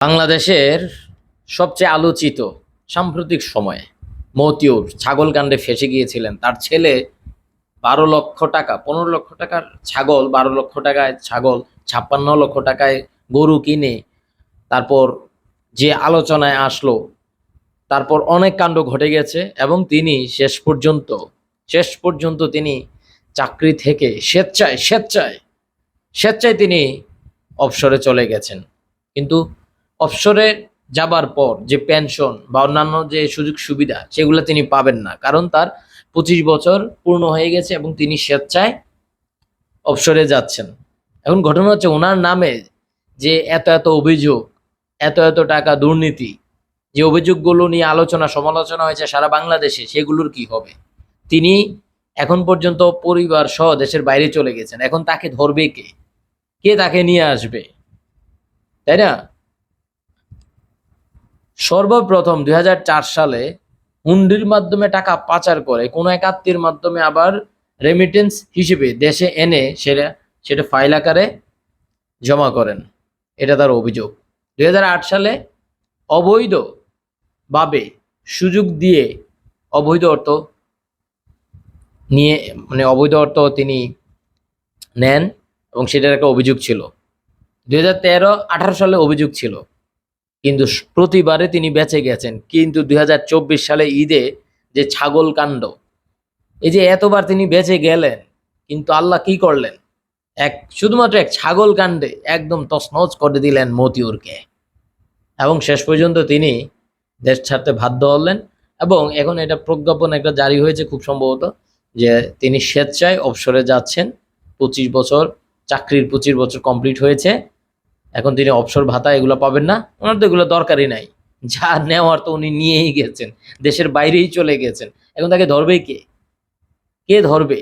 বাংলাদেশের সবচেয়ে আলোচিত সাম্প্রতিক সময়ে মতিউর ছাগল কাণ্ডে ফেঁসে গিয়েছিলেন। তার ছেলে 12 লক্ষ টাকা, 15 লক্ষ টাকার ছাগল, 12 লক্ষ টাকায় ছাগল, 56 লক্ষ টাকায় গরু কিনে তারপর যে আলোচনায় আসলো, তারপর অনেক কাণ্ড ঘটে গেছে এবং তিনি শেষ পর্যন্ত তিনি চাকরি থেকে স্বেচ্ছায় তিনি অবসরে চলে গেছেন। কিন্তু অবসরে যাবার পর যে পেনশন বা অন্যান্য যে সুযোগ সুবিধা সেগুলো তিনি পাবেন না, কারণ তার 25 বছর পূর্ণ হয়ে গেছে এবং তিনি স্বেচ্ছায় অবসরে যাচ্ছেন। এখন ঘটনা হচ্ছে, ওনার নামে যে এত এত অভিযোগ, এত এত টাকা দুর্নীতি, যে অভিযোগগুলো নিয়ে আলোচনা সমালোচনা হয়েছে সারা বাংলাদেশে, সেগুলোর কি হবে? তিনি এখন পর্যন্ত পরিবার সহ দেশের বাইরে চলে গেছেন। এখন তাকে ধরবে কে? কে তাকে নিয়ে আসবে? তাই না? সর্বপ্রথম 2004 সালে হুন্ডির মাধ্যমে টাকা পাচার করে কোনো এক আত্মীয়ের মাধ্যমে আবার রেমিটেন্স হিসেবে দেশে এনে সেটা ফাইল আকারে জমা করেন। এটা তার অভিযোগ। 2008 সালে অবৈধভাবে সুযোগ দিয়ে অবৈধ অর্থ নিয়ে অবৈধ অর্থ তিনি নেন এবং সেটার একটা অভিযোগ ছিল। 2013-18 সালে অভিযোগ ছিল, কিন্তু প্রতিবারে তিনি বেঁচে গেছেন। কিন্তু 2024 সালে ঈদে যে ছাগল কাণ্ড, এই যে এতবার তিনি বেঁচে গেলেন, কিন্তু আল্লাহ কি করলেন? শুধুমাত্র এক ছাগল কাণ্ডে একদম তছনছ করে দিলেন মতিউরকে, এবং শেষ পর্যন্ত তিনি দেশ ছাড়তে বাধ্য হলেন। এবং এখন এটা প্রজ্ঞাপন একটা জারি হয়েছে খুব সম্ভবত, যে তিনি স্বেচ্ছায় অবসরে যাচ্ছেন। 25 বছর চাকরির 25 বছর কমপ্লিট হয়েছে। এখন তিনি অবসর ভাতা এগুলো পাবেন না, ওনার তো এগুলো দরকারই নাই। যা নেওয়ার তো উনি নিয়েই গেছেন, দেশের বাইরেই চলে গেছেন। এখন তাকে ধরবে কে? কে ধরবে?